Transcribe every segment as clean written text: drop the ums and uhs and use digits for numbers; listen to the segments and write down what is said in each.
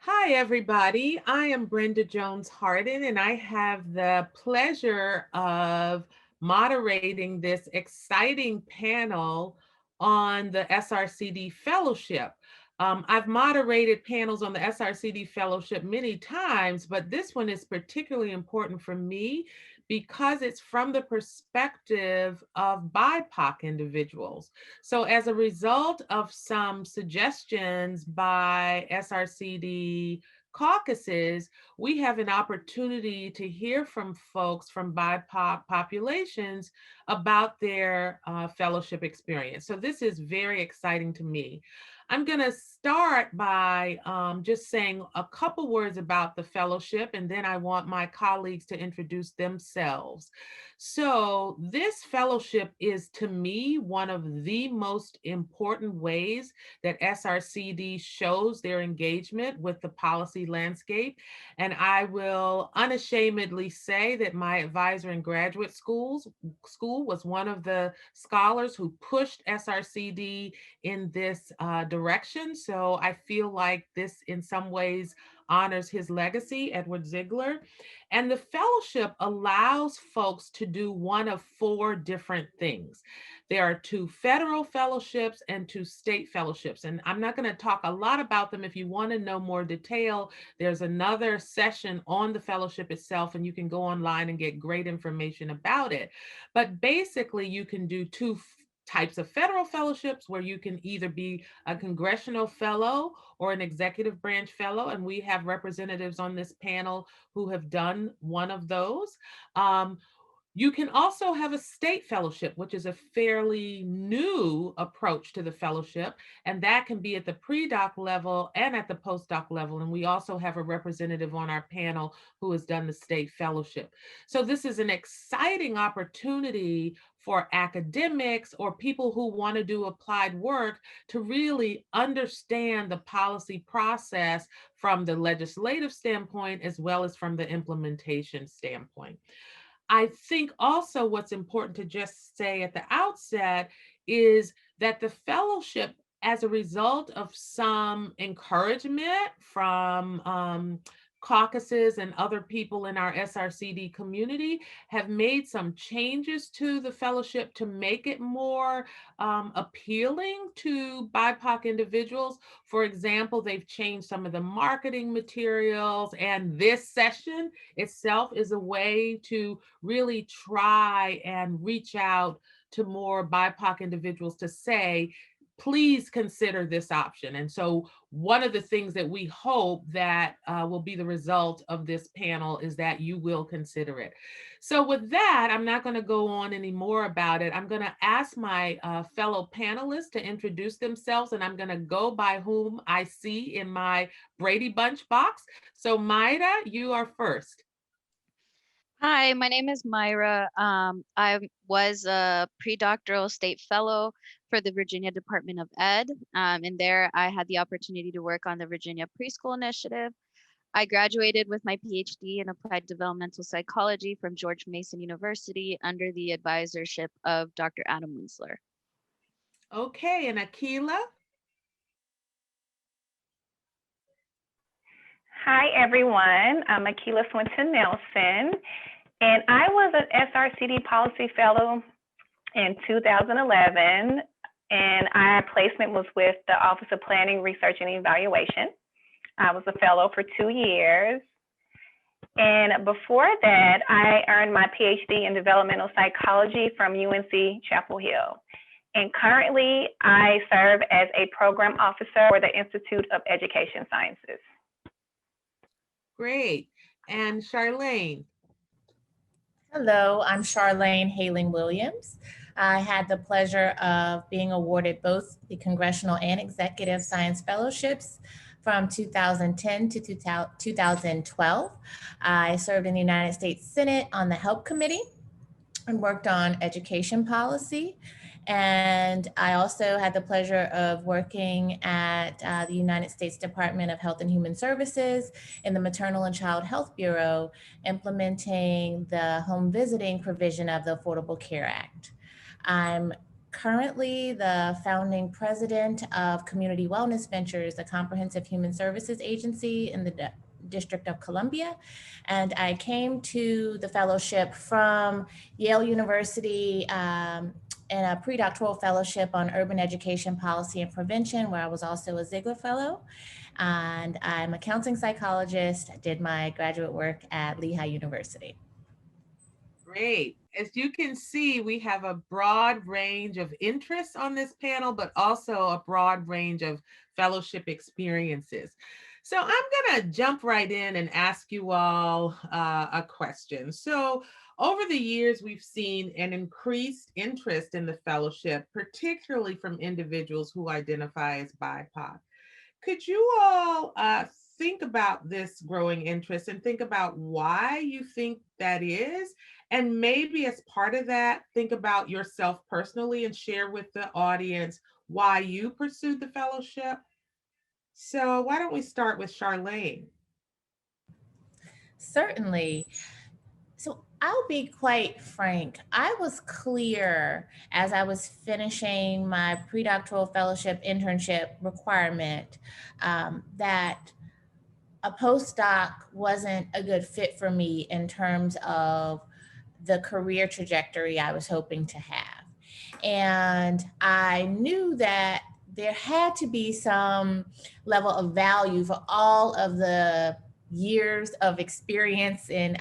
Hi, everybody. I am Brenda Jones Harden, and I have the pleasure of moderating this exciting panel on the SRCD Fellowship. I've moderated panels on the SRCD Fellowship many times, but this one is particularly important for me because it's from the perspective of BIPOC individuals. So as a result of some suggestions by SRCD caucuses, we have an opportunity to hear from folks from BIPOC populations about their fellowship experience. So this is very exciting to me. I'm going to start by just saying a couple words about the fellowship, and then I want my colleagues to introduce themselves. So this fellowship is, to me, one of the most important ways that SRCD shows their engagement with the policy landscape. And I will unashamedly say that my advisor in graduate school was one of the scholars who pushed SRCD in this direction. So I feel like this in some ways honors his legacy, Edward Ziegler. And the fellowship allows folks to do one of four different things. There are 2 federal fellowships and 2 state fellowships. And I'm not going to talk a lot about them. If you want to know more detail, there's another session on the fellowship itself, and you can go online and get great information about it. But basically, you can do 2 types of federal fellowships where you can either be a congressional fellow or an executive branch fellow. And we have representatives on this panel who have done one of those. You can also have a state fellowship, which is a fairly new approach to the fellowship, and that can be at the pre-doc level and at the postdoc level. And we also have a representative on our panel who has done the state fellowship. So this is an exciting opportunity for academics or people who want to do applied work to really understand the policy process from the legislative standpoint as well as from the implementation standpoint. I think also what's important to just say at the outset is that the fellowship, as a result of some encouragement from caucuses and other people in our SRCD community, have made some changes to the fellowship to make it more appealing to BIPOC individuals. For example, they've changed some of the marketing materials, and this session itself is a way to really try and reach out to more BIPOC individuals to say, please consider this option. And so one of the things that we hope that will be the result of this panel is that you will consider it. So with that, I'm not going to go on any more about it. I'm going to ask my fellow panelists to introduce themselves, and I'm going to go by whom I see in my Brady Bunch box. So Mayra, you are first. Hi, my name is Mayra. I was a pre-doctoral state fellow for the Virginia Department of Ed. And there I had the opportunity to work on the Virginia Preschool Initiative. I graduated with my PhD in applied developmental psychology from George Mason University under the advisorship of Dr. Adam Winsler. Okay, and Akilah? Hi, everyone. I'm Akilah Swinton Nelson, and I was an SRCD Policy Fellow in 2011, and our placement was with the Office of Planning, Research, and Evaluation. I was a fellow for 2 years. And before that, I earned my PhD in developmental psychology from UNC Chapel Hill. And currently, I serve as a program officer for the Institute of Education Sciences. Great. And Charlayne? Hello, I'm Charlayne Hayling-Williams. I had the pleasure of being awarded both the Congressional and Executive Science Fellowships from 2010 to 2012. I served in the United States Senate on the Help Committee and worked on education policy. And I also had the pleasure of working at the United States Department of Health and Human Services in the Maternal and Child Health Bureau, implementing the home visiting provision of the Affordable Care Act. I'm currently the founding president of Community Wellness Ventures, a comprehensive human services agency in the District of Columbia. And I came to the fellowship from Yale University in a pre-doctoral fellowship on urban education policy and prevention, where I was also a Ziegler Fellow. And I'm a counseling psychologist. I did my graduate work at Lehigh University. Great. As you can see, we have a broad range of interests on this panel, but also a broad range of fellowship experiences. So I'm going to jump right in and ask you all a question. So over the years, we've seen an increased interest in the fellowship, particularly from individuals who identify as BIPOC. Could you all think about this growing interest and think about why you think that is? And maybe as part of that, think about yourself personally and share with the audience why you pursued the fellowship. So why don't we start with Charlayne? Certainly. So I'll be quite frank. I was clear as I was finishing my pre-doctoral fellowship internship requirement that a postdoc wasn't a good fit for me in terms of the career trajectory I was hoping to have. And I knew that there had to be some level of value for all of the years of experience in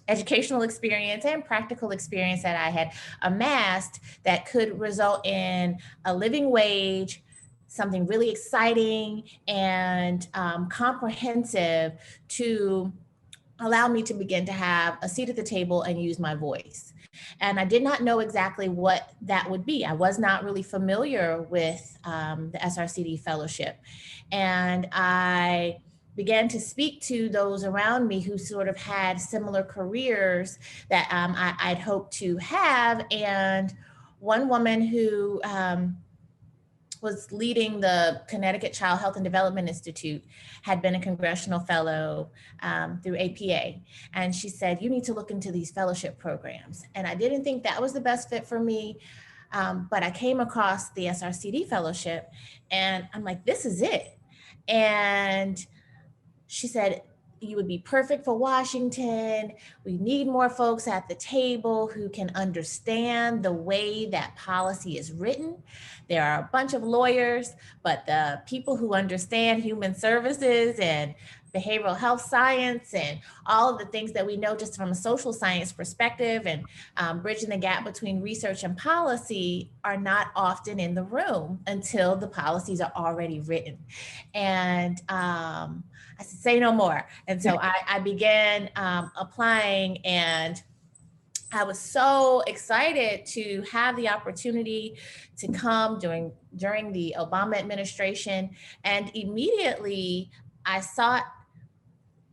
educational experience and practical experience that I had amassed that could result in a living wage, something really exciting and comprehensive to allow me to begin to have a seat at the table and use my voice. And I did not know exactly what that would be. I was not really familiar with the SRCD Fellowship. And I began to speak to those around me who sort of had similar careers that I'd hoped to have. And one woman who was leading the Connecticut Child Health and Development Institute, had been a congressional fellow through APA. And she said, you need to look into these fellowship programs. And I didn't think that was the best fit for me, but I came across the SRCD Fellowship and I'm like, this is it. And she said, you would be perfect for Washington. We need more folks at the table who can understand the way that policy is written. There are a bunch of lawyers, but the people who understand human services and behavioral health science and all of the things that we know just from a social science perspective and bridging the gap between research and policy are not often in the room until the policies are already written. And I said, say no more. And so I began applying, and I was so excited to have the opportunity to come during the Obama administration. And immediately I sought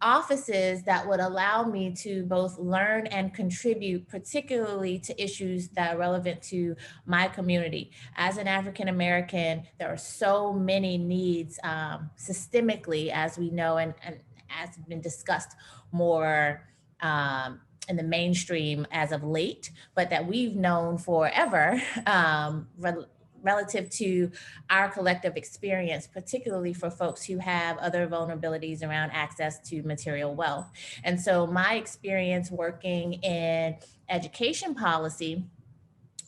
offices that would allow me to both learn and contribute, particularly to issues that are relevant to my community. As an African American, there are so many needs systemically, as we know, and as has been discussed more in the mainstream as of late, but that we've known forever relative to our collective experience, particularly for folks who have other vulnerabilities around access to material wealth. And so my experience working in education policy,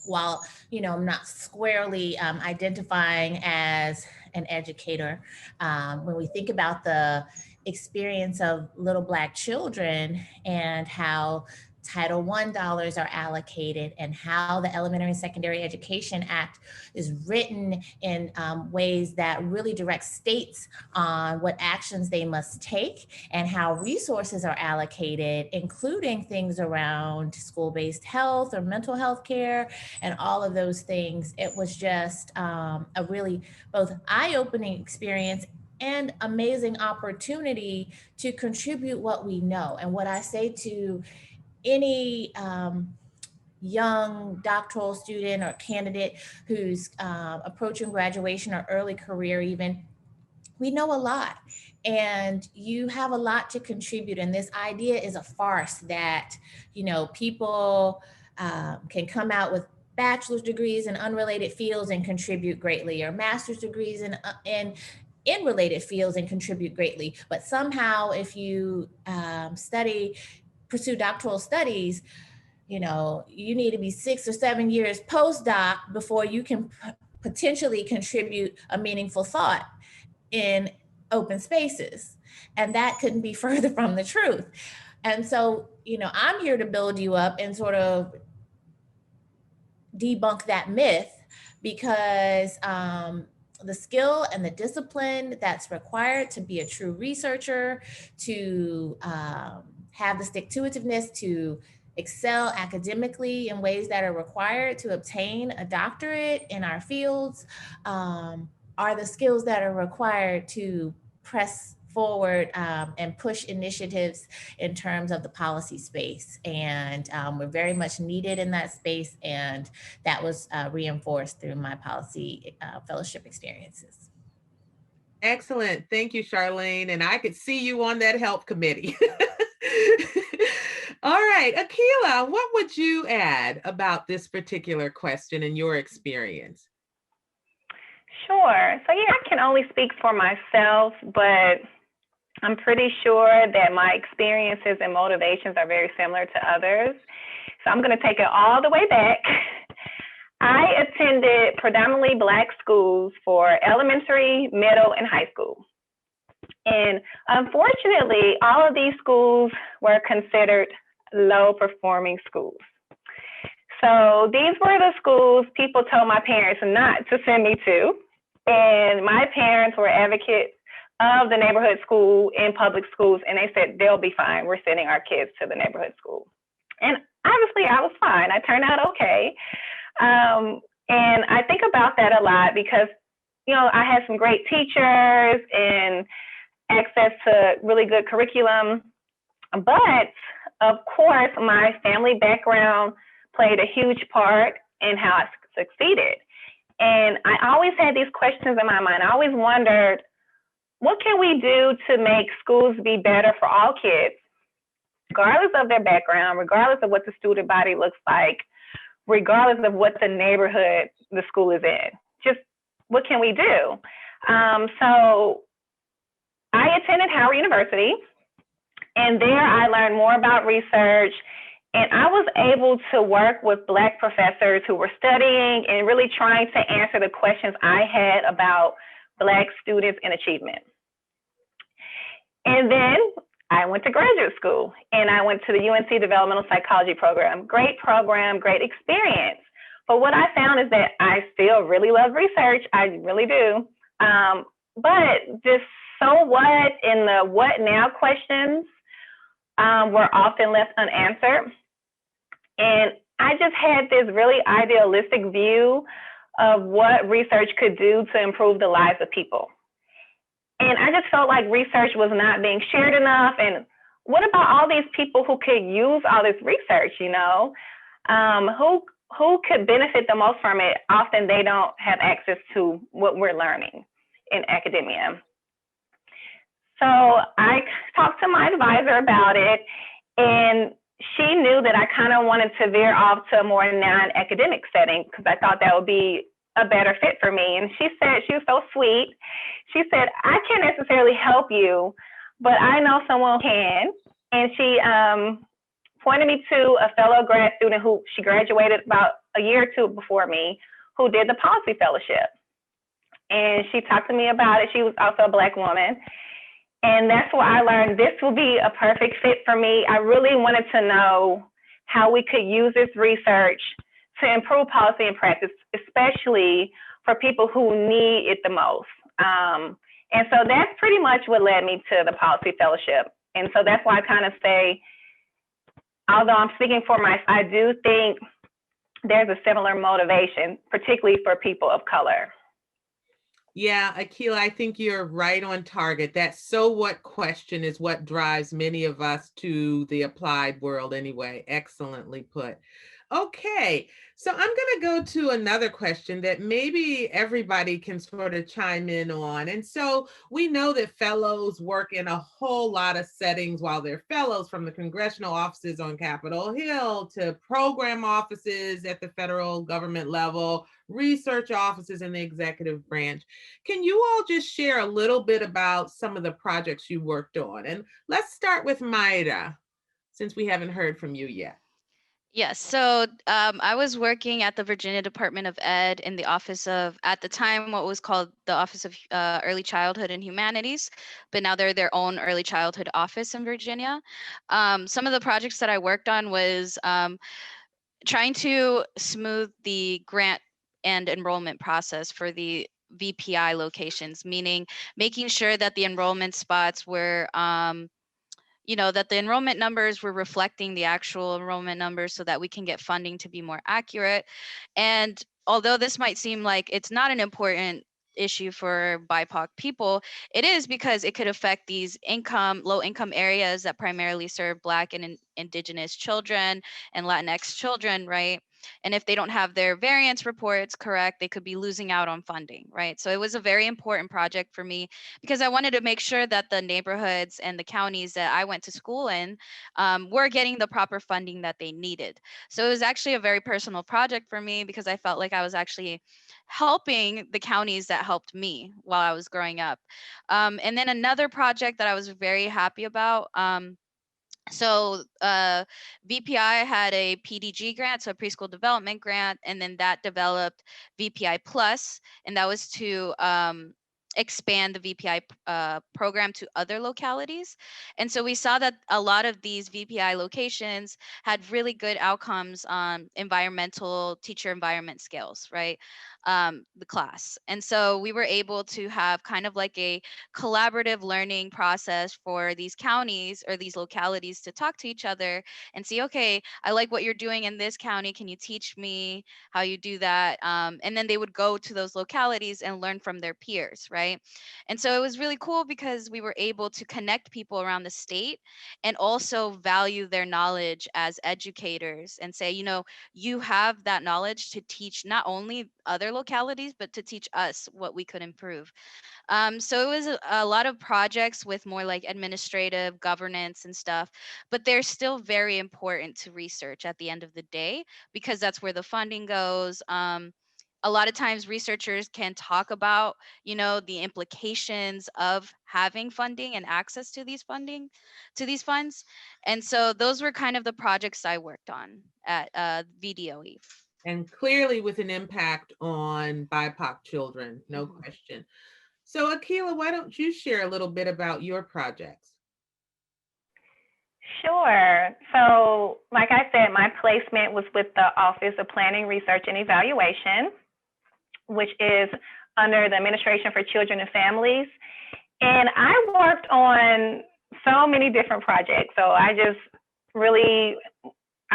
while I'm not squarely identifying as an educator, when we think about the experience of little Black children and how Title I dollars are allocated and how the Elementary and Secondary Education Act is written in ways that really direct states on what actions they must take and how resources are allocated, including things around school-based health or mental health care and all of those things. It was just a really both eye-opening experience and amazing opportunity to contribute what we know. And what I say to any young doctoral student or candidate who's approaching graduation or early career even, we know a lot and you have a lot to contribute. And this idea is a farce that, people can come out with bachelor's degrees in unrelated fields and contribute greatly, or master's degrees in related fields and contribute greatly. But somehow if you pursue doctoral studies, you need to be 6 or 7 years postdoc before you can potentially contribute a meaningful thought in open spaces. And that couldn't be further from the truth. And so, I'm here to build you up and sort of debunk that myth, because the skill and the discipline that's required to be a true researcher, to have the stick-to-itiveness, to excel academically in ways that are required to obtain a doctorate in our fields, are the skills that are required to press forward and push initiatives in terms of the policy space. And we're very much needed in that space. And that was reinforced through my policy fellowship experiences. Excellent. Thank you, Charlayne. And I could see you on that help committee. All right, Akilah, what would you add about this particular question in your experience? Sure. So yeah, I can only speak for myself, but I'm pretty sure that my experiences and motivations are very similar to others. So I'm going to take it all the way back. I attended predominantly Black schools for elementary, middle, and high school. And unfortunately, all of these schools were considered low-performing schools. So these were the schools people told my parents not to send me to. And my parents were advocates of the neighborhood school in public schools, and they said, they'll be fine. We're sending our kids to the neighborhood school. And obviously, I was fine. I turned out okay. And I think about that a lot because, I had some great teachers and access to really good curriculum. But of course, my family background played a huge part in how I succeeded. And I always had these questions in my mind. I always wondered, what can we do to make schools be better for all kids, regardless of their background, regardless of what the student body looks like, regardless of what the neighborhood the school is in? Just what can we do? So I attended Howard University, and there I learned more about research, and I was able to work with Black professors who were studying and really trying to answer the questions I had about Black students and achievement. And then I went to graduate school, and I went to the UNC Developmental Psychology program. Great program, great experience. But what I found is that I still really love research. I really do. But just so what in the what now questions were often left unanswered. And I just had this really idealistic view of what research could do to improve the lives of people. And I just felt like research was not being shared enough. And what about all these people who could use all this research, who could benefit the most from it? Often they don't have access to what we're learning in academia. So I talked to my advisor about it, and she knew that I kind of wanted to veer off to a more non-academic setting because I thought that would be a better fit for me. And she said, she was so sweet. She said, I can't necessarily help you, but I know someone who can. And she pointed me to a fellow grad student who she graduated about a year or two before me, who did the Policy Fellowship. And she talked to me about it. She was also a Black woman. And that's where I learned this will be a perfect fit for me. I really wanted to know how we could use this research to improve policy and practice, especially for people who need it the most. And so that's pretty much what led me to the Policy Fellowship. And so that's why I kind of say, although I'm speaking for myself, I do think there's a similar motivation, particularly for people of color. Yeah, Akilah, I think you're right on target. That so what question is what drives many of us to the applied world anyway. Excellently put. Okay, so I'm going to go to another question that maybe everybody can sort of chime in on. And so we know that fellows work in a whole lot of settings while they're fellows, from the congressional offices on Capitol Hill to program offices at the federal government level, research offices in the executive branch. Can you all just share a little bit about some of the projects you worked on? And let's start with Mayra, since we haven't heard from you yet. Yes, so I was working at the Virginia Department of Ed in the office of, at the time, what was called the Office of Early Childhood and Humanities, but now they're their own early childhood office in Virginia. Some of the projects that I worked on was trying to smooth the grant and enrollment process for the VPI locations, meaning making sure that the enrollment spots were that the enrollment numbers were reflecting the actual enrollment numbers so that we can get funding to be more accurate. And although this might seem like it's not an important issue for BIPOC people, it is, because it could affect these low income areas that primarily serve Black and Indigenous children and Latinx children, right? And if they don't have their variance reports correct, they could be losing out on funding, right? So it was a very important project for me, because I wanted to make sure that the neighborhoods and the counties that I went to school in were getting the proper funding that they needed. So it was actually a very personal project for me, because I felt like I was actually helping the counties that helped me while I was growing up. And then another project that I was very happy about, so VPI had a PDG grant, so a preschool development grant, and then that developed VPI Plus, and that was to expand the VPI program to other localities. And so we saw that a lot of these VPI locations had really good outcomes on environmental teacher environment skills, right? The class. And so we were able to have kind of like a collaborative learning process for these counties or these localities to talk to each other and see, okay, I like what you're doing in this county. Can you teach me how you do that? And then they would go to those localities and learn from their peers, right? And so it was really cool, because we were able to connect people around the state and also value their knowledge as educators and say, you have that knowledge to teach not only other localities, but to teach us what we could improve. So it was a lot of projects with more like administrative governance and stuff, but they're still very important to research at the end of the day, because that's where the funding goes. A lot of times researchers can talk about, the implications of having funding and access to these funds. And so those were kind of the projects I worked on at VDOE. And clearly with an impact on BIPOC children, no question. So Akilah, why don't you share a little bit about your projects? Sure. So like I said, my placement was with the Office of Planning, Research, and Evaluation, which is under the Administration for Children and Families. And I worked on so many different projects. So I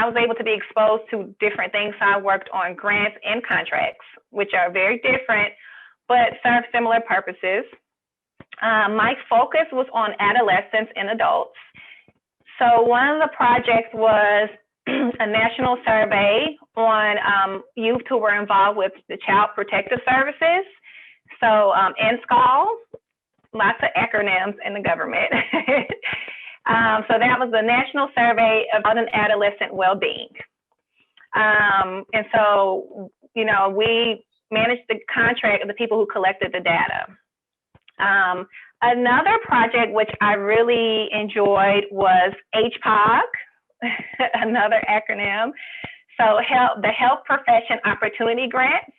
was able to be exposed to different things. So I worked on grants and contracts, which are very different, but serve similar purposes. My focus was on adolescents and adults. So one of the projects was a national survey on youth who were involved with the Child Protective Services. So NSCOL, lots of acronyms in the government. So that was the national survey about an adolescent well-being. And so, we managed the contract of the people who collected the data. Another project which I really enjoyed was HPOC, another acronym. So the Health Profession Opportunity Grants.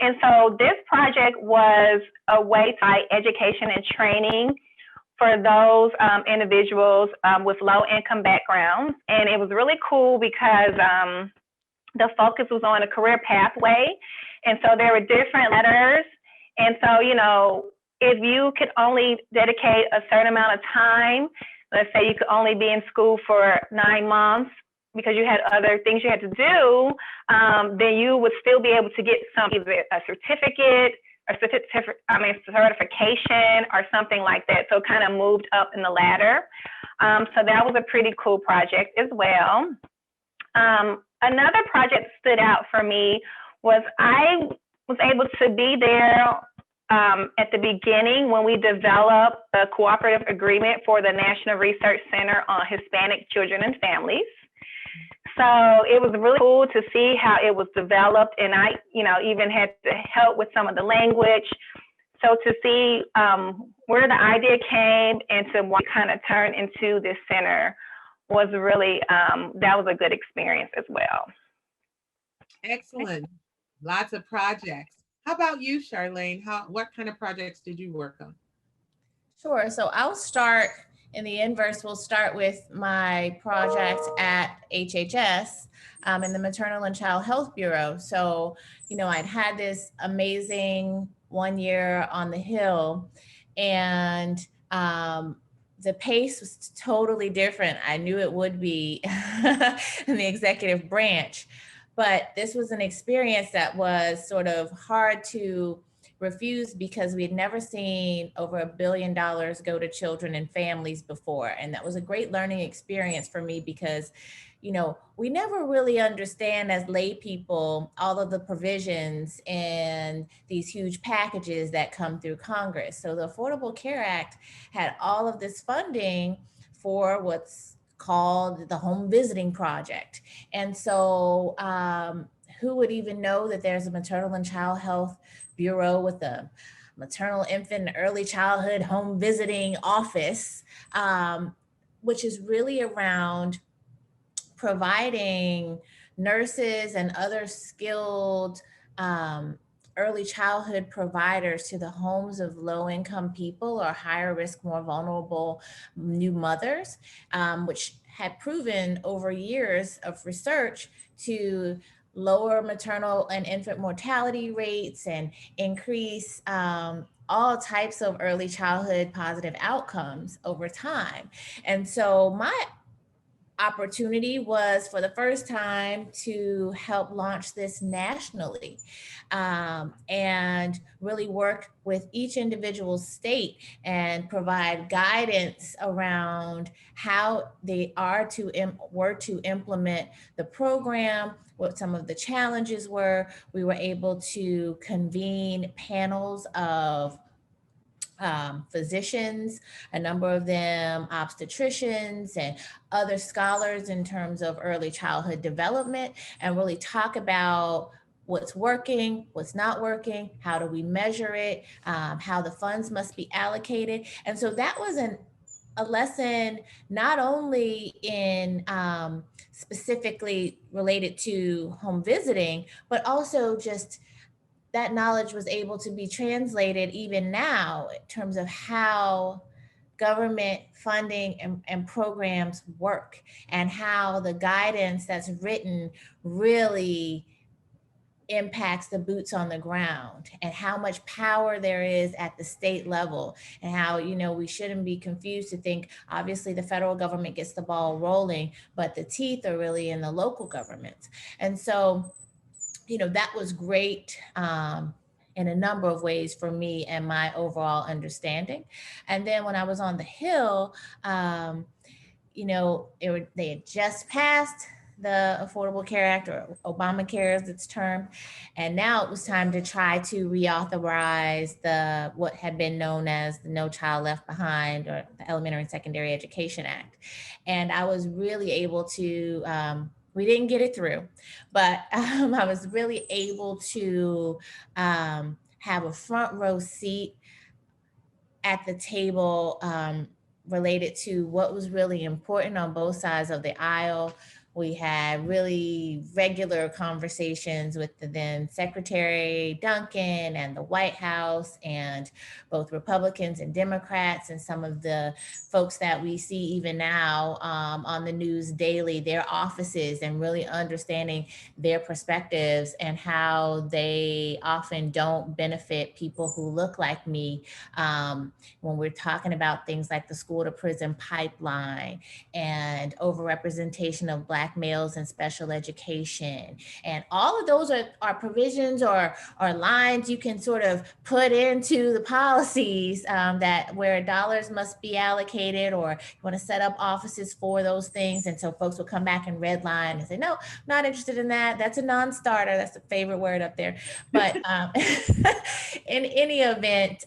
And so this project was a way to provide education and training for those individuals with low income backgrounds. And it was really cool because the focus was on a career pathway. And so there were different letters. And so, if you could only dedicate a certain amount of time, let's say you could only be in school for 9 months because you had other things you had to do, then you would still be able to get either a certificate, certification or something like that. So it kind of moved up in the ladder. So that was a pretty cool project as well. Another project that stood out for me was I was able to be there at the beginning when we developed a cooperative agreement for the National Research Center on Hispanic Children and Families. So it was really cool to see how it was developed, and I, even had to help with some of the language. So to see where the idea came and to what kind of turned into this center was really, that was a good experience as well. Excellent. Lots of projects. How about you, Charlayne? What kind of projects did you work on? Sure. So I'll start in the inverse. We'll start with my project at HHS in the Maternal and Child Health Bureau. So, I'd had this amazing 1 year on the Hill, and the pace was totally different. I knew it would be in the executive branch, but this was an experience that was sort of hard to refuse because we had never seen over $1 billion go to children and families before. And that was a great learning experience for me because, we never really understand as lay people all of the provisions and these huge packages that come through Congress. So the Affordable Care Act had all of this funding for what's called the Home Visiting Project. And so who would even know that there's a Maternal and Child Health Bureau with a Maternal, Infant, and Early Childhood Home Visiting Office, which is really around providing nurses and other skilled early childhood providers to the homes of low-income people or higher risk, more vulnerable new mothers, which had proven over years of research to lower maternal and infant mortality rates and increase all types of early childhood positive outcomes over time. And so my opportunity was for the first time to help launch this nationally and really work with each individual state and provide guidance around how they were to implement the program, what some of the challenges were. We were able to convene panels of physicians, a number of them obstetricians and other scholars in terms of early childhood development, and really talk about what's working, what's not working, how do we measure it, how the funds must be allocated. And so that was a lesson not only in specifically related to home visiting, but also just that knowledge was able to be translated even now in terms of how government funding and programs work and how the guidance that's written really impacts the boots on the ground and how much power there is at the state level and how, we shouldn't be confused to think, obviously the federal government gets the ball rolling, but the teeth are really in the local governments. And so, that was great in a number of ways for me and my overall understanding. And then when I was on the Hill, they had just passed the Affordable Care Act, or Obamacare as it's termed. And now it was time to try to reauthorize what had been known as the No Child Left Behind, or the Elementary and Secondary Education Act. And I was really able to, we didn't get it through, but I was really able to have a front row seat at the table related to what was really important on both sides of the aisle. We had really regular conversations with the then Secretary Duncan and the White House, and both Republicans and Democrats, and some of the folks that we see even now on the news daily, their offices, and really understanding their perspectives and how they often don't benefit people who look like me when we're talking about things like the school to prison pipeline and overrepresentation of Black Black males in special education. And all of those are provisions or lines you can sort of put into the policies that where dollars must be allocated, or you want to set up offices for those things. And so folks will come back and redline and say, no, I'm not interested in that. That's a non-starter. That's a favorite word up there. But in any event,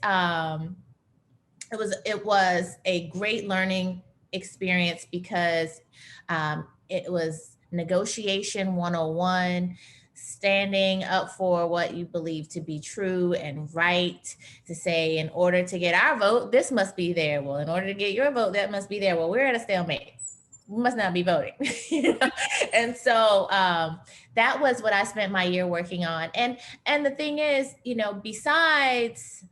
it was a great learning experience because it was negotiation 101, standing up for what you believe to be true and right, to say, in order to get our vote, this must be there. Well, in order to get your vote, that must be there. Well, we're at a stalemate. We must not be voting. You know? And so that was what I spent my year working on. And the thing is, you know, besides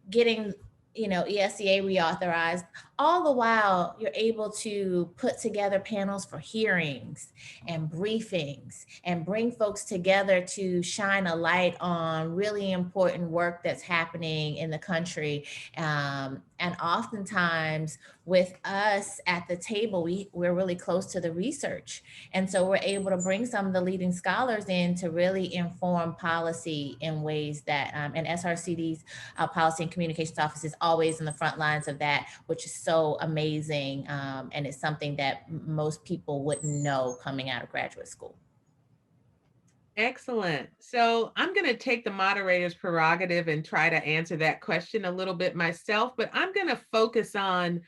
getting, you know, ESCA reauthorized, all the while you're able to put together panels for hearings and briefings and bring folks together to shine a light on really important work that's happening in the country. And oftentimes with us at the table, we're really close to the research. And so we're able to bring some of the leading scholars in to really inform policy in ways that, and SRCD's Policy and Communications Office is always in the front lines of that, which is so amazing. And it's something that most people wouldn't know coming out of graduate school. Excellent. So I'm going to take the moderator's prerogative and try to answer that question a little bit myself, but I'm going to focus on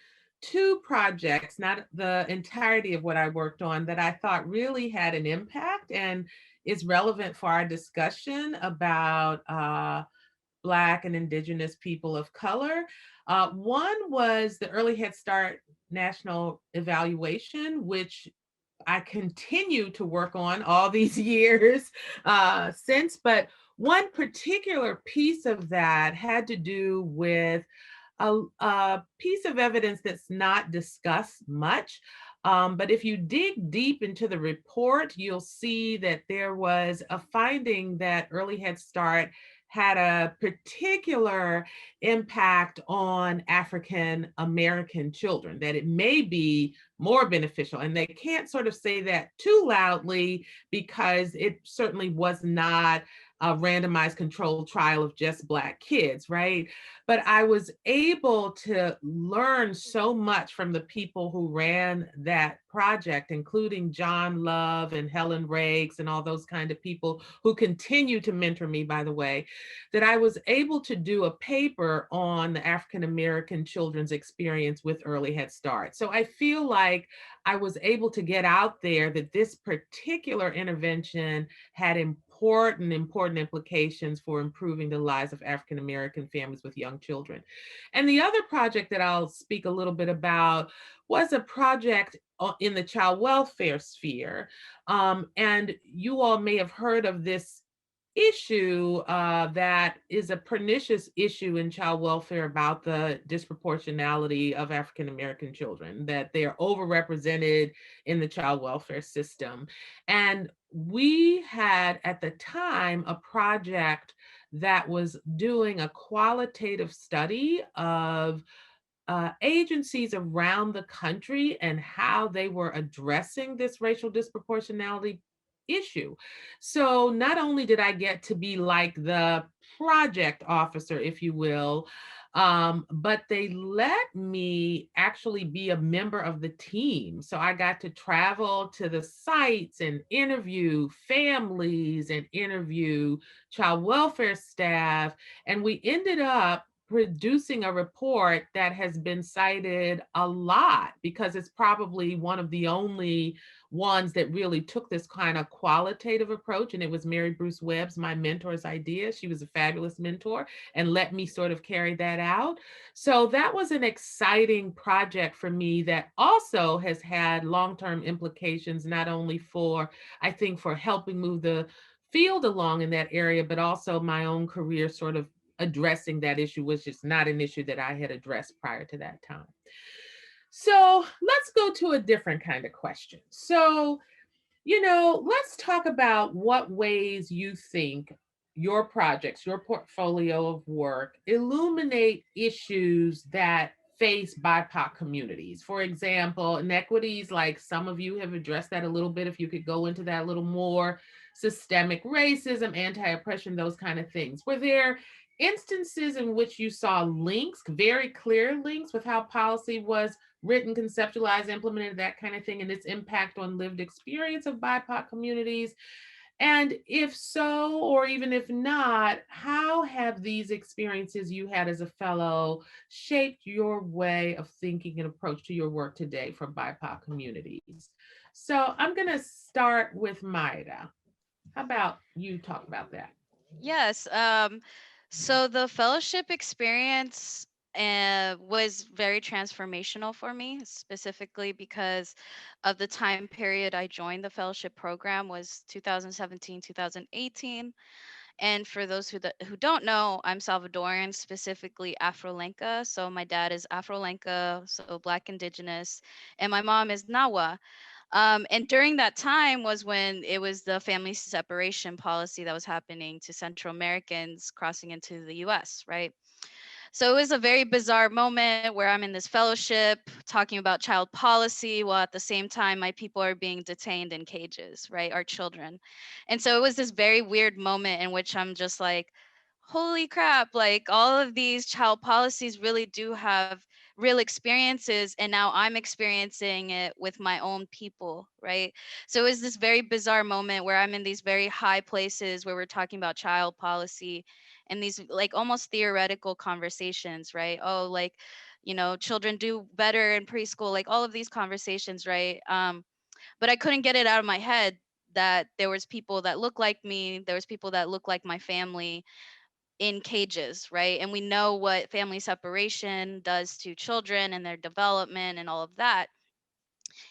two projects, not the entirety of what I worked on, that I thought really had an impact and is relevant for our discussion about Black and Indigenous people of color. One was the Early Head Start National Evaluation, which I continue to work on all these years since, but one particular piece of that had to do with a piece of evidence that's not discussed much. But if you dig deep into the report, you'll see that there was a finding that Early Head Start had a particular impact on African American children, that it may be more beneficial. And they can't sort of say that too loudly because it certainly was not a randomized controlled trial of just Black kids, right? But I was able to learn so much from the people who ran that project, including John Love and Helen Riggs and all those kind of people who continue to mentor me, by the way, that I was able to do a paper on the African American children's experience with Early Head Start. So I feel like I was able to get out there that this particular intervention had important implications for improving the lives of African American families with young children. And the other project that I'll speak a little bit about was a project in the child welfare sphere. And you all may have heard of this issue that is a pernicious issue in child welfare about the disproportionality of African American children, that they are overrepresented in the child welfare system. And we had at the time a project that was doing a qualitative study of agencies around the country and how they were addressing this racial disproportionality issue. So not only did I get to be like the project officer, if you will, but they let me actually be a member of the team. So I got to travel to the sites and interview families and interview child welfare staff. And we ended up producing a report that has been cited a lot because it's probably one of the only ones that really took this kind of qualitative approach. And it was Mary Bruce Webb's, my mentor's idea. She was a fabulous mentor and let me sort of carry that out. So that was an exciting project for me that also has had long-term implications, not only for, I think, for helping move the field along in that area, but also my own career sort of addressing that issue, which is not an issue that I had addressed prior to that time. So let's go to a different kind of question. So, you know, let's talk about what ways you think your projects, your portfolio of work illuminate issues that face BIPOC communities. For example, inequities, like some of you have addressed that a little bit, if you could go into that a little more, systemic racism, anti-oppression, those kind of things. Were there instances in which you saw links, very clear links with how policy was written, conceptualized, implemented, that kind of thing, and its impact on lived experience of BIPOC communities? And if so, or even if not, how have these experiences you had as a fellow shaped your way of thinking and approach to your work today for BIPOC communities? So I'm going to start with Mayra. How about you talk about that? Yes. So the fellowship experience was very transformational for me, specifically because of the time period I joined the fellowship program was 2017, 2018. And for those who don't know, I'm Salvadoran, specifically Afro-Lenca. So my dad is Afro-Lenca, so Black Indigenous, and my mom is Nawa. And during that time was when it was the family separation policy that was happening to Central Americans crossing into the US, right? So it was a very bizarre moment where I'm in this fellowship talking about child policy while at the same time my people are being detained in cages, right? Our children. And so it was this very weird moment in which I'm just like, holy crap, like all of these child policies really do have real experiences. And now I'm experiencing it with my own people, right? So it was this very bizarre moment where I'm in these very high places where we're talking about child policy and these like almost theoretical conversations, right? Oh, like, children do better in preschool, like all of these conversations, right? But I couldn't get it out of my head that there was people that look like me, there was people that look like my family in cages, right? And we know what family separation does to children and their development and all of that.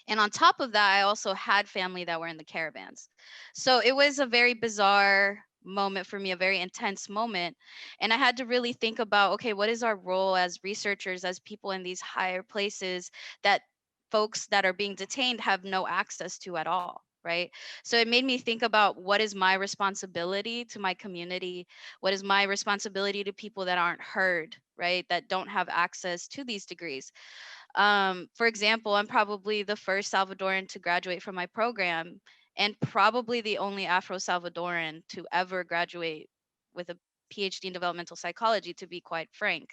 And on top of that, I also had family that were in the caravans. So it was a very bizarre moment for me, a very intense moment. And I had to really think about, okay, what is our role as researchers, as people in these higher places that folks that are being detained have no access to at all, right? So it made me think about what is my responsibility to my community? What is my responsibility to people that aren't heard, right? That don't have access to these degrees. For example, I'm probably the first Salvadoran to graduate from my program and probably the only Afro Salvadoran to ever graduate with a PhD in developmental psychology, to be quite frank.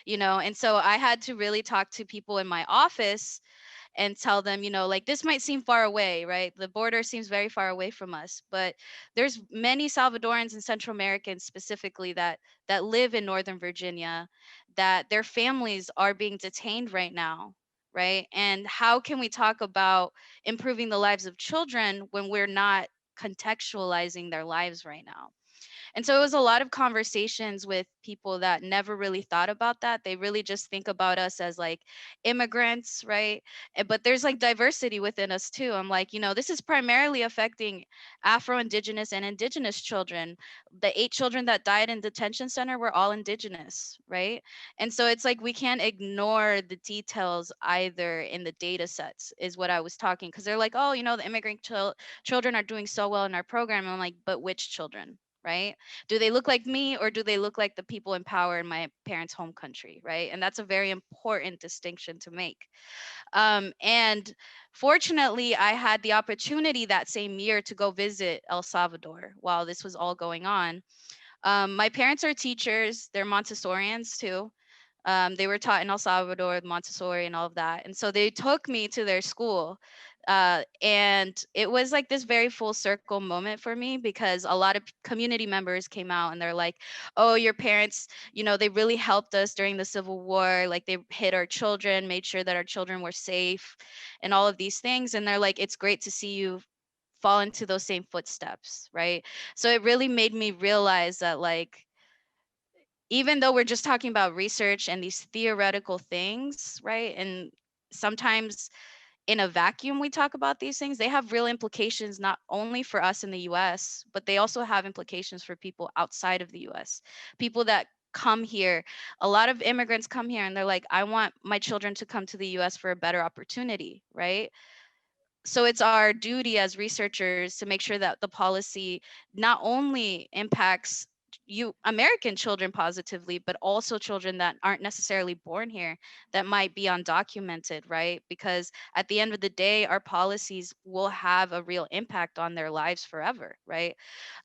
And so I had to really talk to people in my office and tell them, like this might seem far away, right? The border seems very far away from us, but there's many Salvadorans and Central Americans specifically that live in Northern Virginia, that their families are being detained right now, right? And how can we talk about improving the lives of children when we're not contextualizing their lives right now? And so it was a lot of conversations with people that never really thought about that. They really just think about us as like immigrants, right? But there's like diversity within us too. I'm like, this is primarily affecting Afro Indigenous and Indigenous children. The 8 children that died in detention center were all Indigenous, right? And so it's like we can't ignore the details either in the data sets, is what I was talking. Because they're like, oh, the immigrant children are doing so well in our program. And I'm like, but which children? Right? Do they look like me or do they look like the people in power in my parents' home country, right? And that's a very important distinction to make. And fortunately, I had the opportunity that same year to go visit El Salvador while this was all going on. My parents are teachers, they're Montessorians too. They were taught in El Salvador, Montessori, and all of that. And so they took me to their school. And it was like this very full circle moment for me because a lot of community members came out and they're like, oh, your parents, they really helped us during the Civil War. Like they hid our children, made sure that our children were safe and all of these things. And they're like, it's great to see you fall into those same footsteps, right? So it really made me realize that like, even though we're just talking about research and these theoretical things, right? And sometimes in a vacuum we talk about these things, they have real implications not only for us in the US, but they also have implications for people outside of the US. People that come here, a lot of immigrants come here and they're like, I want my children to come to the US for a better opportunity, right? So it's our duty as researchers to make sure that the policy not only impacts American children positively, but also children that aren't necessarily born here that might be undocumented, right? Because at the end of the day, our policies will have a real impact on their lives forever, right?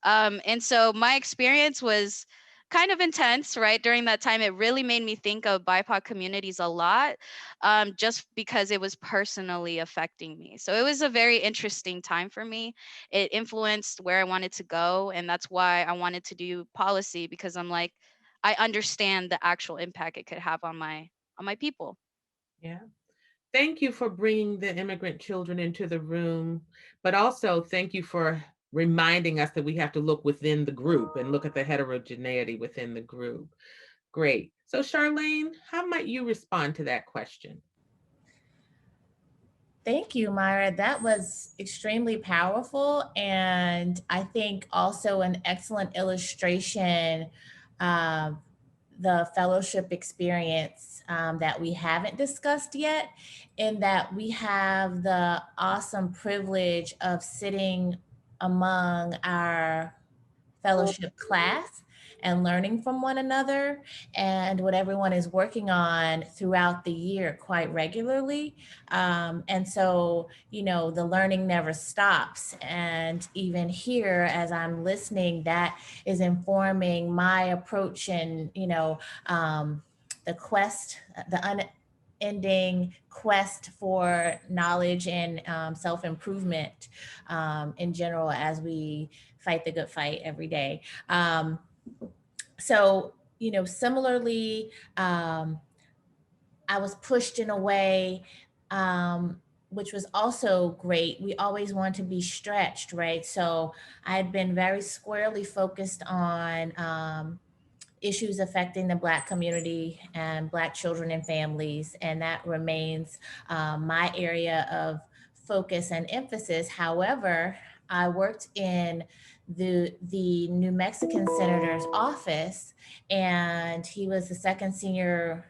And so my experience was kind of intense, right? During that time, it really made me think of BIPOC communities a lot, just because it was personally affecting me. So it was a very interesting time for me. It influenced where I wanted to go, and that's why I wanted to do policy, because I'm like, I understand the actual impact it could have on my people. Yeah. Thank you for bringing the immigrant children into the room, but also thank you for reminding us that we have to look within the group and look at the heterogeneity within the group. Great. So Charlayne, how might you respond to that question? Thank you, Mayra. That was extremely powerful, and I think also an excellent illustration of the fellowship experience that we haven't discussed yet, in that we have the awesome privilege of sitting among our fellowship class and learning from one another and what everyone is working on throughout the year quite regularly. And so, the learning never stops. And even here, as I'm listening, that is informing my approach and, the quest, the unending quest for knowledge and self-improvement in general as we fight the good fight every day. So, similarly, I was pushed in a way which was also great. We always want to be stretched, right? So I had been very squarely focused on issues affecting the Black community and Black children and families, and that remains my area of focus and emphasis. However, I worked in the New Mexican senator's office, and he was the second senior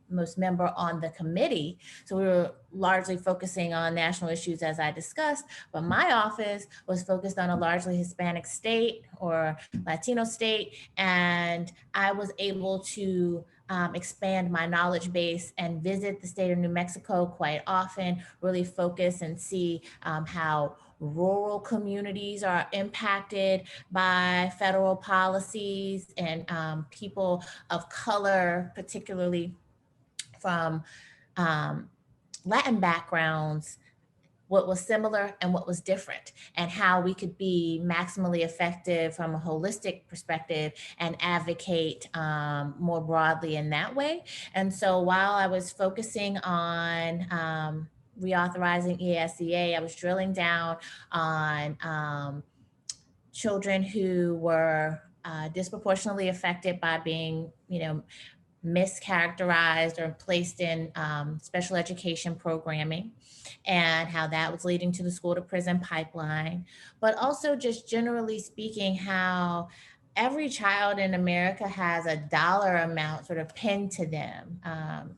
most member on the committee. So we were largely focusing on national issues, as I discussed, but my office was focused on a largely Hispanic state or Latino state. And I was able to expand my knowledge base and visit the state of New Mexico quite often, really focus and see how rural communities are impacted by federal policies, and people of color, particularly from Latin backgrounds, what was similar and what was different, and how we could be maximally effective from a holistic perspective and advocate more broadly in that way. And so while I was focusing on reauthorizing ESEA, I was drilling down on children who were disproportionately affected by being, mischaracterized or placed in special education programming, and how that was leading to the school to prison pipeline. But also, just generally speaking, how every child in America has a dollar amount sort of pinned to them,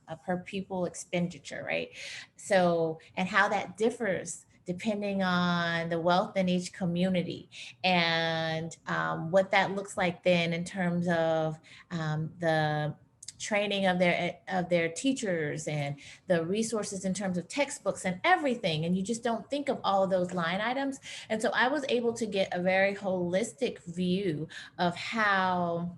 a per pupil expenditure, right? So, and how that differs depending on the wealth in each community, and what that looks like then in terms of the training of their teachers and the resources in terms of textbooks and everything. And you just don't think of all of those line items. And so I was able to get a very holistic view of how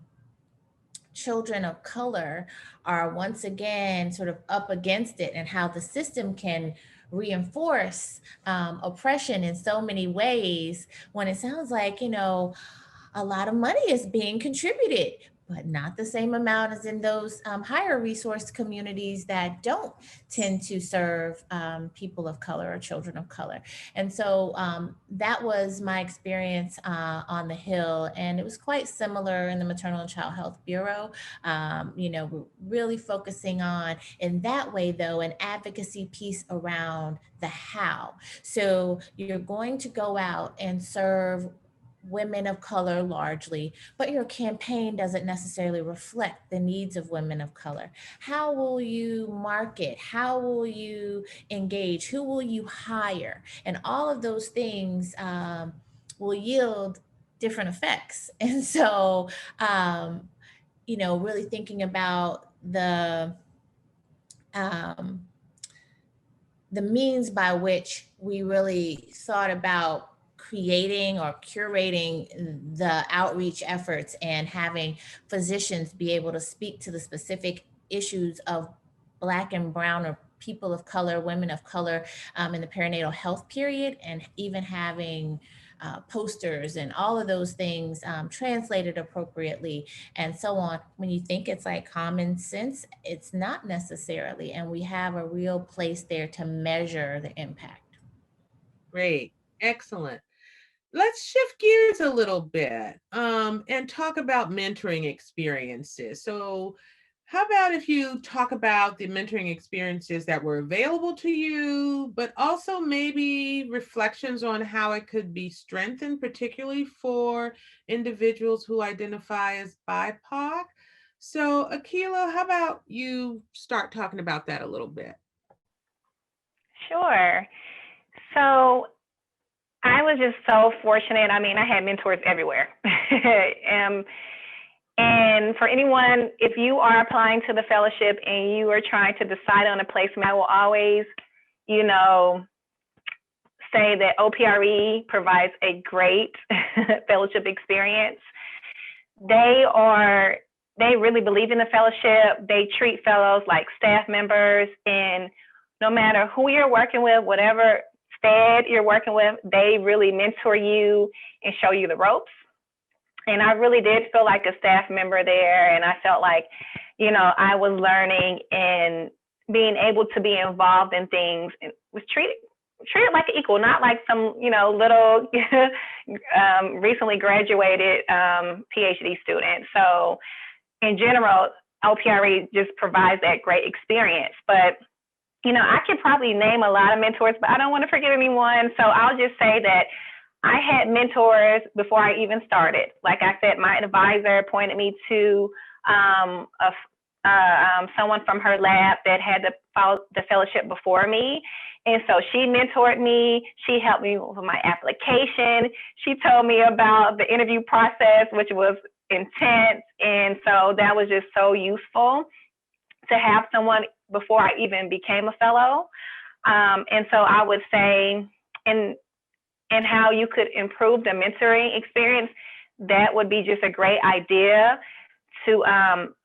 children of color are once again sort of up against it, and how the system can reinforce oppression in so many ways, when it sounds like, a lot of money is being contributed, but not the same amount as in those higher resource communities that don't tend to serve people of color or children of color. And so that was my experience on the Hill. And it was quite similar in the Maternal and Child Health Bureau. We're really focusing on, in that way though, an advocacy piece around the how. So you're going to go out and serve women of color largely, but your campaign doesn't necessarily reflect the needs of women of color. How will you market? How will you engage? Who will you hire? And all of those things will yield different effects. And so, you know, really thinking about the means by which we really thought about creating or curating the outreach efforts and having physicians be able to speak to the specific issues of Black and Brown or people of color, women of color in the perinatal health period, and even having posters and all of those things translated appropriately and so on. When you think it's like common sense, it's not necessarily, and we have a real place there to measure the impact. Great, excellent. Let's shift gears a little bit and talk about mentoring experiences. So how about if you talk about the mentoring experiences that were available to you, but also maybe reflections on how it could be strengthened, particularly for individuals who identify as BIPOC. So Akilah, how about you start talking about that a little bit? Sure. So I was just so fortunate. I mean, I had mentors everywhere. And for anyone, if you are applying to the fellowship and you are trying to decide on a placement, I will always, you know, say that OPRE provides a great fellowship experience. They really believe in the fellowship. They treat fellows like staff members, and no matter who you're working with, whatever STED you're working with, they really mentor you and show you the ropes. And I really did feel like a staff member there, and I felt like, you know, I was learning and being able to be involved in things and was treated like an equal, not like some, you know, little recently graduated PhD student. So in general, OPRE just provides that great experience. But, you know, I could probably name a lot of mentors, but I don't want to forget anyone. So I'll just say that I had mentors before I even started. Like I said, my advisor pointed me to someone from her lab that had the fellowship before me. And so she mentored me. She helped me with my application. She told me about the interview process, which was intense. And so that was just so useful to have someone before I even became a fellow. And so I would say, and how you could improve the mentoring experience, that would be just a great idea to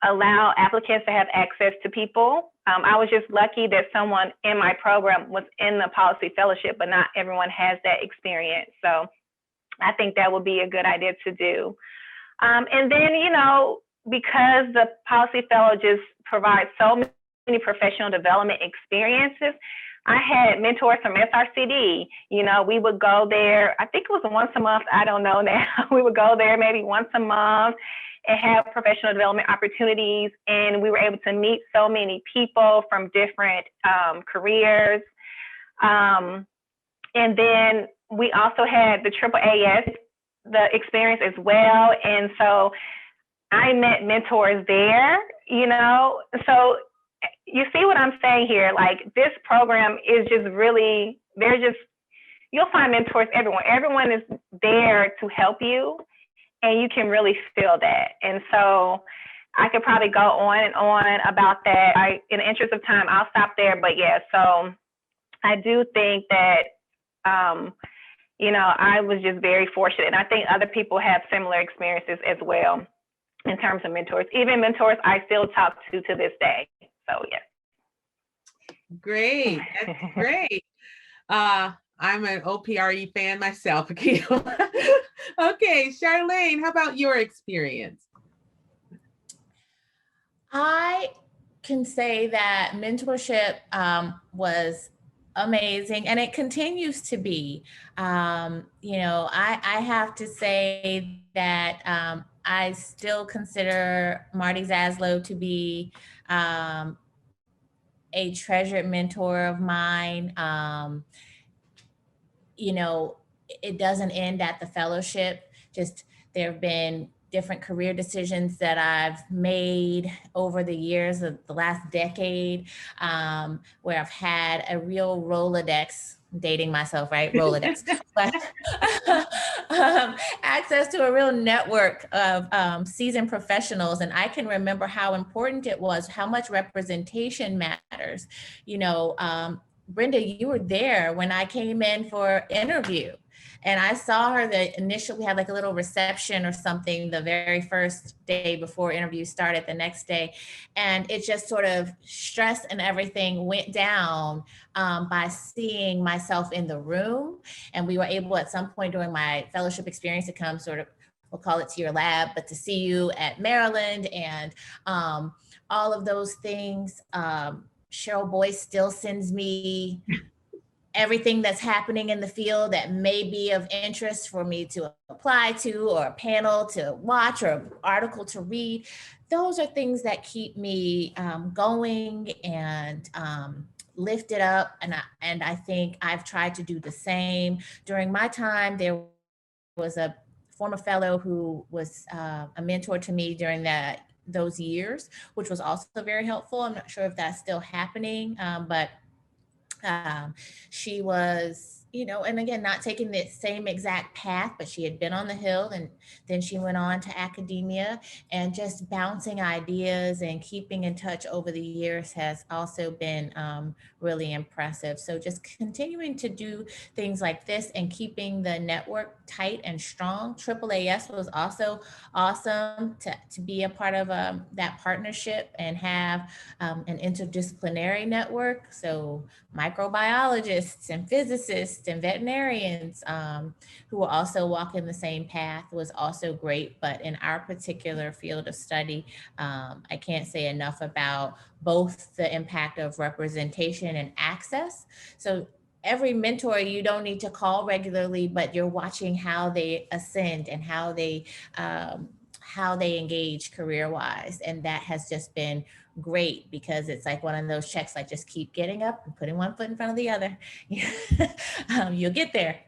allow applicants to have access to people. I was just lucky that someone in my program was in the policy fellowship, but not everyone has that experience. So I think that would be a good idea to do. And then, you know, because the policy fellow just provides so many professional development experiences, I had mentors from SRCD. You know, we would go there, I think it was once a month, I don't know now. We would go there maybe once a month and have professional development opportunities. And we were able to meet so many people from different careers. And then we also had the AAAS, the experience as well. And so I met mentors there, you know, so you see what I'm saying here? Like, this program is just really, you'll find mentors everywhere. Everyone is there to help you, and you can really feel that. And so I could probably go on and on about that. In the interest of time, I'll stop there. But yeah, so I do think that, you know, I was just very fortunate. And I think other people have similar experiences as well in terms of mentors. Even mentors I still talk to this day. So yeah. Great, that's great. I'm an OPRE fan myself, Akilah. Okay, Charlayne, how about your experience? I can say that mentorship was amazing, and it continues to be. You know, I have to say that I still consider Marty Zaslow to be a treasured mentor of mine. You know, it doesn't end at the fellowship. Just there have been different career decisions that I've made over the years of the last decade, where I've had a real Rolodex, dating myself, right? Rolodex, but access to a real network of seasoned professionals. And I can remember how important it was, how much representation matters. You know, Brenda, you were there when I came in for interview. And I saw her we had like a little reception or something the very first day before interview started the next day. And it just sort of stress and everything went down by seeing myself in the room. And we were able at some point during my fellowship experience to come sort of, we'll call it to your lab, but to see you at Maryland and all of those things. Cheryl Boyce still sends me everything that's happening in the field that may be of interest for me to apply to, or a panel to watch, or an article to read. Those are things that keep me going and lifted up. And I think I've tried to do the same. During my time, there was a former fellow who was a mentor to me during those years, which was also very helpful. I'm not sure if that's still happening, but she was, you know, and again, not taking the same exact path, but she had been on the Hill, and then she went on to academia, and just bouncing ideas and keeping in touch over the years has also been really impressive. So just continuing to do things like this and keeping the network tight and strong. AAAS was also awesome to be a part of that partnership and have an interdisciplinary network. So microbiologists and physicists and veterinarians who are also walking the same path was also great. But in our particular field of study, I can't say enough about both the impact of representation and access. So every mentor you don't need to call regularly, but you're watching how they ascend and how they engage career-wise. And that has just been great, because it's like one of those checks, like just keep getting up and putting one foot in front of the other. You'll get there.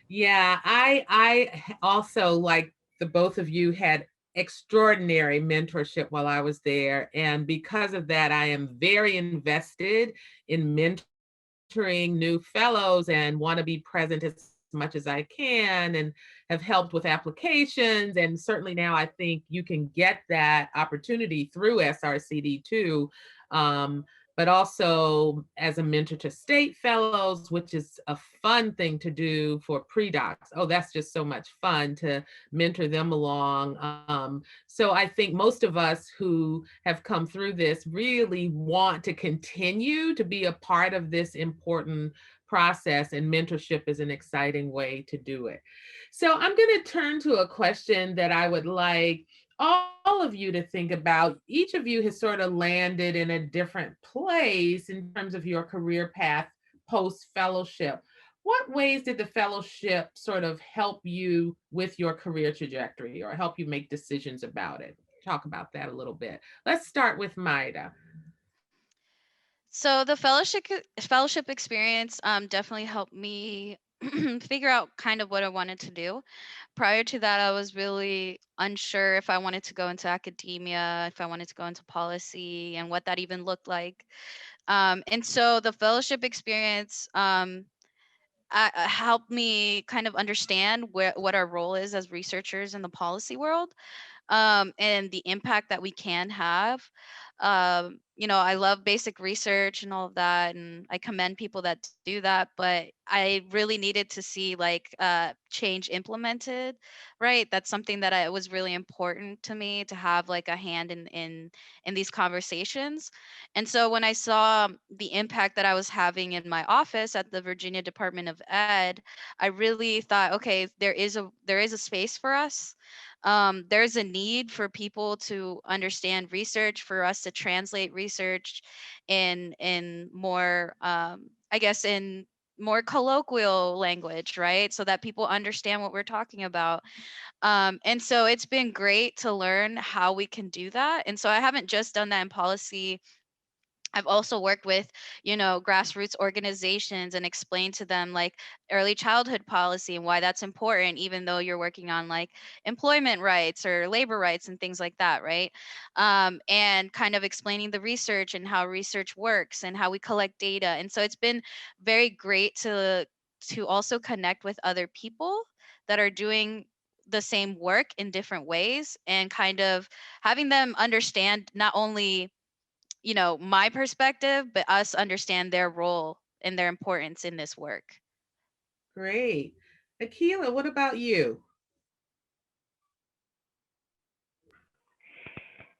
Yeah, I also, like the both of you, had extraordinary mentorship while I was there. And because of that, I am very invested in mentoring new fellows and want to be present as much as I can, and have helped with applications. And certainly now I think you can get that opportunity through SRCD too. But also as a mentor to state fellows, which is a fun thing to do for pre-docs. Oh, that's just so much fun to mentor them along. So I think most of us who have come through this really want to continue to be a part of this important process, and mentorship is an exciting way to do it. So I'm going to turn to a question that I would like all of you to think about. Each of you has sort of landed in a different place in terms of your career path post-fellowship. What ways did the fellowship sort of help you with your career trajectory, or help you make decisions about it? Talk about that a little bit. Let's start with Mayra. So the fellowship experience definitely helped me figure out kind of what I wanted to do. Prior to that, I was really unsure if I wanted to go into academia, if I wanted to go into policy, and what that even looked like. And so the fellowship experience helped me kind of understand what our role is as researchers in the policy world, and the impact that we can have. You know, I love basic research and all of that, and I commend people that do that, but I really needed to see like change implemented, right? That's something that it was really important to me to have like a hand in these conversations. And so when I saw the impact that I was having in my office at the Virginia Department of Ed, I really thought, okay, there is a space for us. There's a need for people to understand research, for us to translate research in more, I guess, in more colloquial language, right? So that people understand what we're talking about. And so it's been great to learn how we can do that. And so I haven't just done that in policy. I've also worked with, you know, grassroots organizations and explained to them like early childhood policy and why that's important, even though you're working on like employment rights or labor rights and things like that, right? And kind of explaining the research and how research works and how we collect data. And so it's been very great to also connect with other people that are doing the same work in different ways, and kind of having them understand not only, you know, my perspective, but us understand their role and their importance in this work. Great. Akilah, what about you?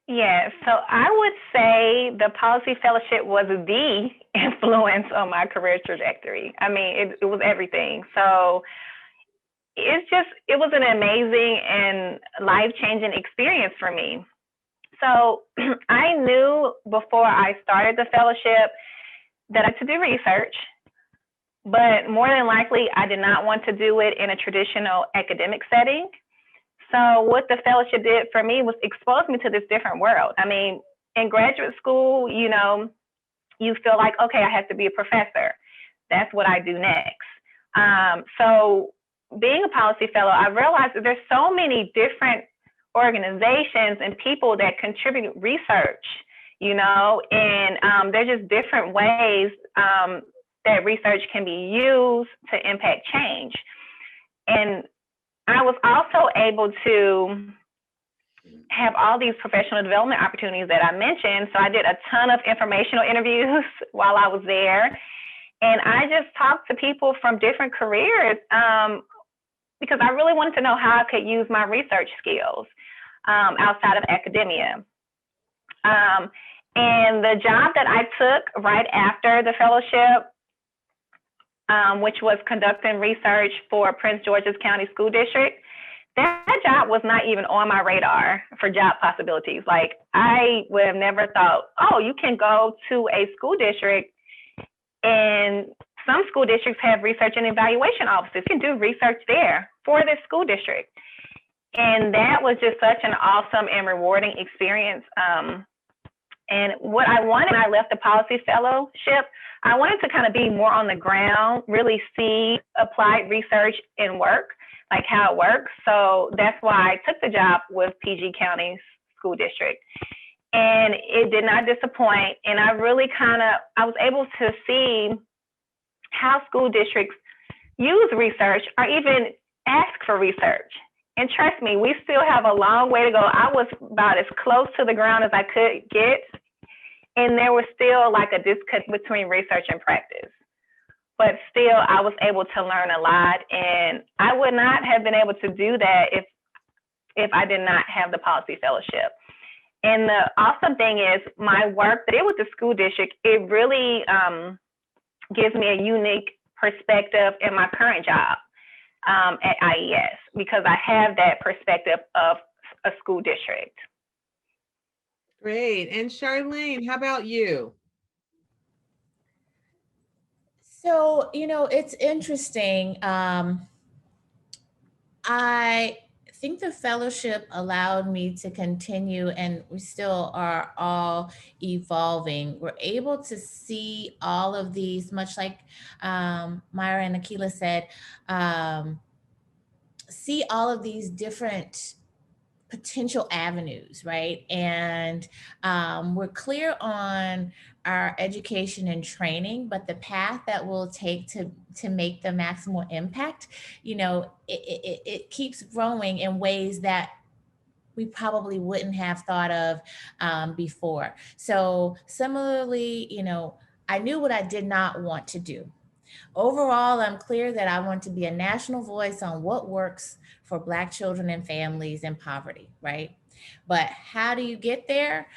Yeah, so I would say the Policy Fellowship was the influence on my career trajectory. I mean, it was everything. So it was an amazing and life-changing experience for me. So I knew before I started the fellowship that I had to do research, but more than likely, I did not want to do it in a traditional academic setting. So what the fellowship did for me was expose me to this different world. I mean, in graduate school, you know, you feel like, okay, I have to be a professor. That's what I do next. So being a policy fellow, I realized that there's so many different organizations and people that contribute research, you know, and there's just different ways that research can be used to impact change. And I was also able to have all these professional development opportunities that I mentioned. So I did a ton of informational interviews while I was there. And I just talked to people from different careers because I really wanted to know how I could use my research skills outside of academia. And the job that I took right after the fellowship, which was conducting research for Prince George's County School District, that job was not even on my radar for job possibilities. Like, I would have never thought, oh, you can go to a school district, and some school districts have research and evaluation offices. You can do research there for the school district. And that was just such an awesome and rewarding experience. And what I wanted when I left the Policy Fellowship, I wanted to kind of be more on the ground, really see applied research in work, like how it works. So that's why I took the job with PG County School District. And it did not disappoint. And I really I was able to see how school districts use research or even ask for research. And trust me, we still have a long way to go. I was about as close to the ground as I could get. And there was still like a disconnect between research and practice. But still, I was able to learn a lot. And I would not have been able to do that if I did not have the Policy Fellowship. And the awesome thing is my work that I did with the school district, it really gives me a unique perspective in my current job at IES, because I have that perspective of a school district. Great. And Charlayne, how about you? So, you know, it's interesting. I think the fellowship allowed me to continue, and we still are all evolving. We're able to see all of these, much like Mayra and Akilah said, see all of these different potential avenues, right? And we're clear on our education and training, but the path that we'll take to make the maximal impact, you know, it keeps growing in ways that we probably wouldn't have thought of before. So similarly, you know, I knew what I did not want to do. Overall, I'm clear that I want to be a national voice on what works for Black children and families in poverty, right? But how do you get there?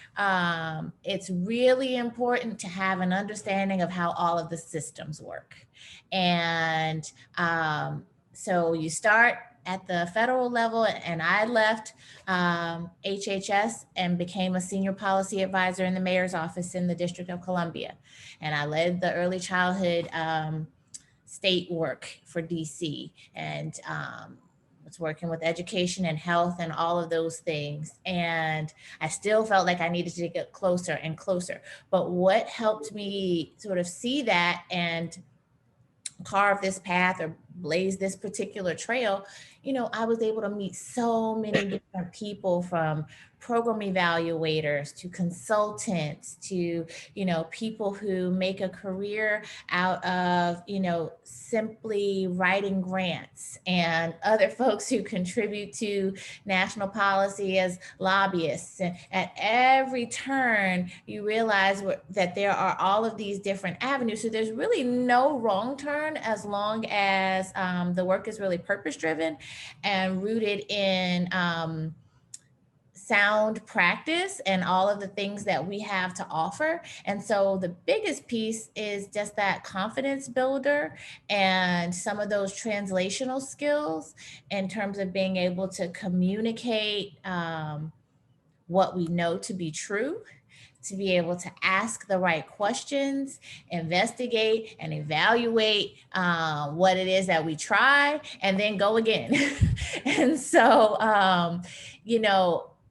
It's really important to have an understanding of how all of the systems work. And so you start at the federal level, and I left HHS and became a senior policy advisor in the mayor's office in the District of Columbia. And I led the early childhood state work for DC, and was working with education and health and all of those things. And I still felt like I needed to get closer and closer. But what helped me sort of see that and carve this path or blaze this particular trail, I was able to meet so many different people, from program evaluators to consultants to, people who make a career out of, simply writing grants, and other folks who contribute to national policy as lobbyists. And at every turn, you realize that there are all of these different avenues. So there's really no wrong turn, as long as the work is really purpose driven and rooted in sound practice and all of the things that we have to offer. And so the biggest piece is just that confidence builder and some of those translational skills in terms of being able to communicate what we know to be true, to be able to ask the right questions, investigate and evaluate what it is that we try, and then go again. And so,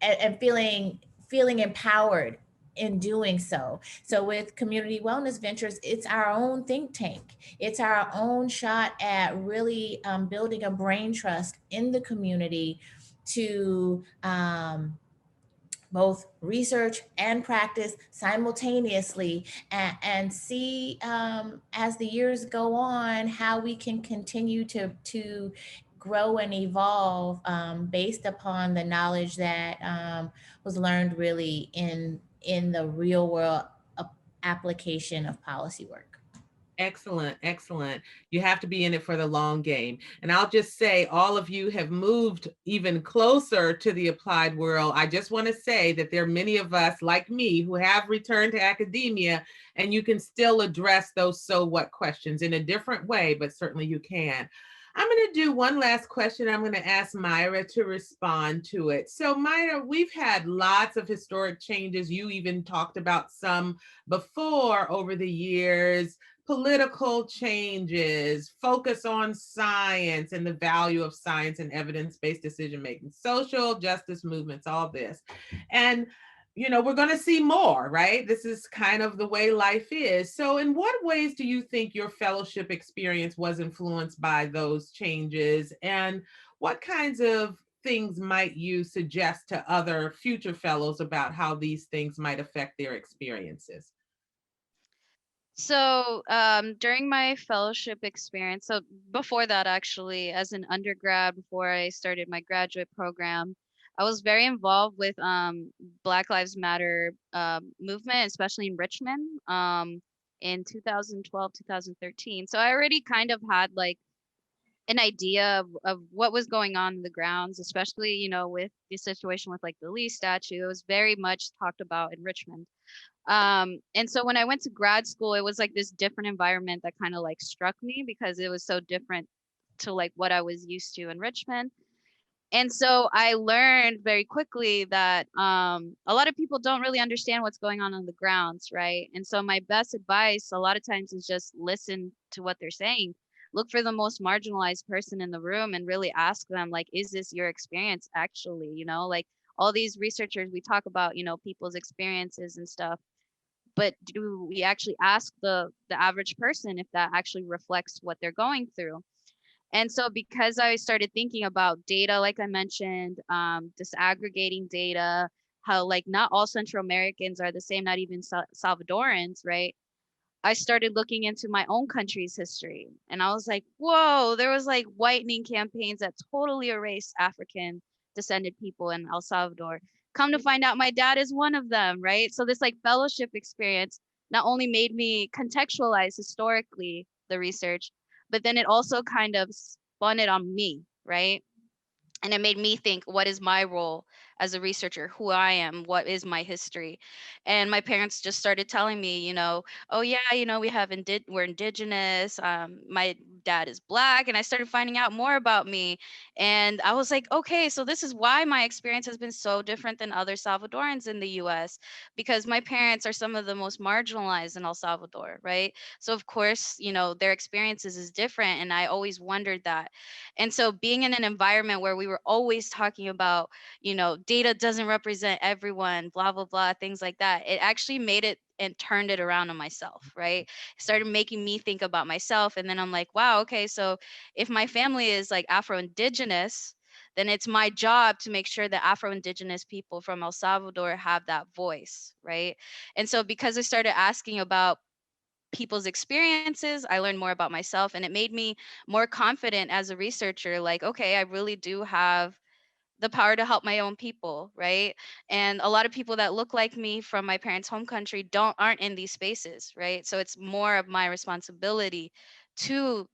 and feeling empowered in doing so. So with Community Wellness Ventures, it's our own think tank. It's our own shot at really building a brain trust in the community to both research and practice simultaneously, and see as the years go on how we can continue to grow and evolve based upon the knowledge that was learned really in the real world application of policy work. Excellent, excellent. You have to be in it for the long game. And I'll just say, all of you have moved even closer to the applied world. I just want to say that there are many of us like me who have returned to academia, and you can still address those so what questions in a different way, but certainly you can. I'm going to do one last question. I'm going to ask Mayra to respond to it. So Mayra, we've had lots of historic changes. You even talked about some before over the years. Political changes, focus on science and the value of science and evidence-based decision-making, social justice movements, all this. And, we're going to see more, right? This is kind of the way life is. So in what ways do you think your fellowship experience was influenced by those changes? And what kinds of things might you suggest to other future fellows about how these things might affect their experiences? So during my fellowship experience, so before that, actually, as an undergrad, before I started my graduate program, I was very involved with Black Lives Matter movement, especially in Richmond in 2012, 2013. So I already kind of had like an idea of what was going on in the grounds, especially, with the situation with like the Lee statue. It was very much talked about in Richmond. And so when I went to grad school, it was like this different environment that kind of like struck me, because it was so different to like what I was used to in Richmond. And so I learned very quickly that a lot of people don't really understand what's going on the grounds, right? And so my best advice a lot of times is just listen to what they're saying. Look for the most marginalized person in the room and really ask them, like, is this your experience actually? Like all these researchers, we talk about, people's experiences and stuff, but do we actually ask the average person if that actually reflects what they're going through? And so because I started thinking about data, like I mentioned, disaggregating data, how like not all Central Americans are the same, not even Salvadorans, right? I started looking into my own country's history, and I was like, whoa, there was like whitening campaigns that totally erased African descended people in El Salvador. Come to find out, my dad is one of them, right? So this like fellowship experience not only made me contextualize historically the research, but then it also kind of spun it on me, right? And it made me think, what is my role as a researcher, who I am, what is my history? And my parents just started telling me, oh yeah, we're indigenous. My dad is Black, and I started finding out more about me. And I was like, okay, so this is why my experience has been so different than other Salvadorans in the US, because my parents are some of the most marginalized in El Salvador, right? So of course, their experiences is different. And I always wondered that. And so being in an environment where we were always talking about, data doesn't represent everyone, blah, blah, blah, things like that, it actually made it and turned it around on myself, right? It started making me think about myself. And then I'm like, wow, okay, so if my family is like Afro-Indigenous, then it's my job to make sure that Afro-Indigenous people from El Salvador have that voice, right? And so because I started asking about people's experiences, I learned more about myself, and it made me more confident as a researcher. Like, okay, I really do have the power to help my own people, right? And a lot of people that look like me from my parents' home country aren't in these spaces, right? So it's more of my responsibility to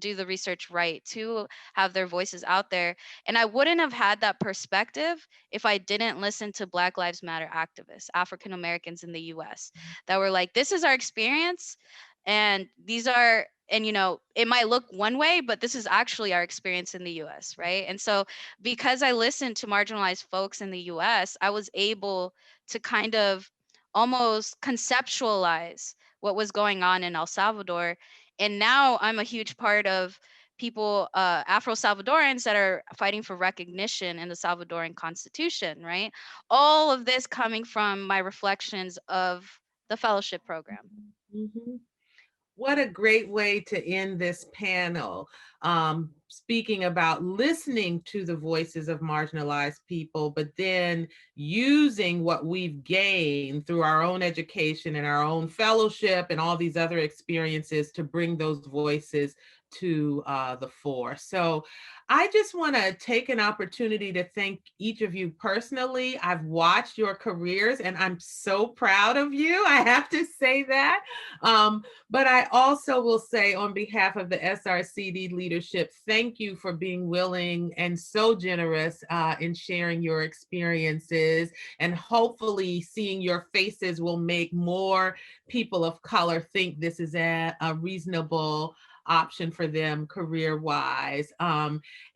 do the research right, to have their voices out there. And I wouldn't have had that perspective if I didn't listen to Black Lives Matter activists, African Americans in the US, that were like, this is our experience, and these are, and you know, it might look one way, but this is actually our experience in the US, right? And so because I listened to marginalized folks in the US, I was able to kind of almost conceptualize what was going on in El Salvador. And now I'm a huge part of people, Afro-Salvadorans that are fighting for recognition in the Salvadoran Constitution, right? All of this coming from my reflections of the fellowship program. Mhm. What a great way to end this panel. Speaking about listening to the voices of marginalized people, but then using what we've gained through our own education and our own fellowship and all these other experiences to bring those voices to the fore. So I just want to take an opportunity to thank each of you personally. I've watched your careers and I'm so proud of you. I have to say that. But I also will say on behalf of the SRCD leadership, thank you for being willing and so generous in sharing your experiences. And hopefully seeing your faces will make more people of color think this is a reasonable option for them career-wise.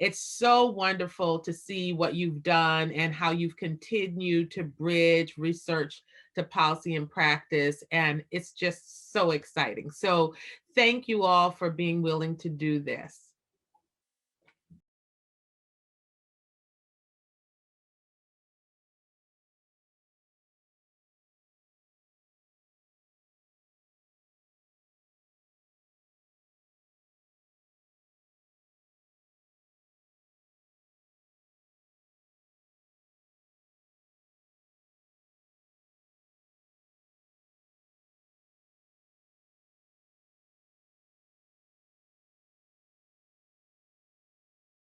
It's so wonderful to see what you've done and how you've continued to bridge research to policy and practice. And it's just so exciting. So thank you all for being willing to do this.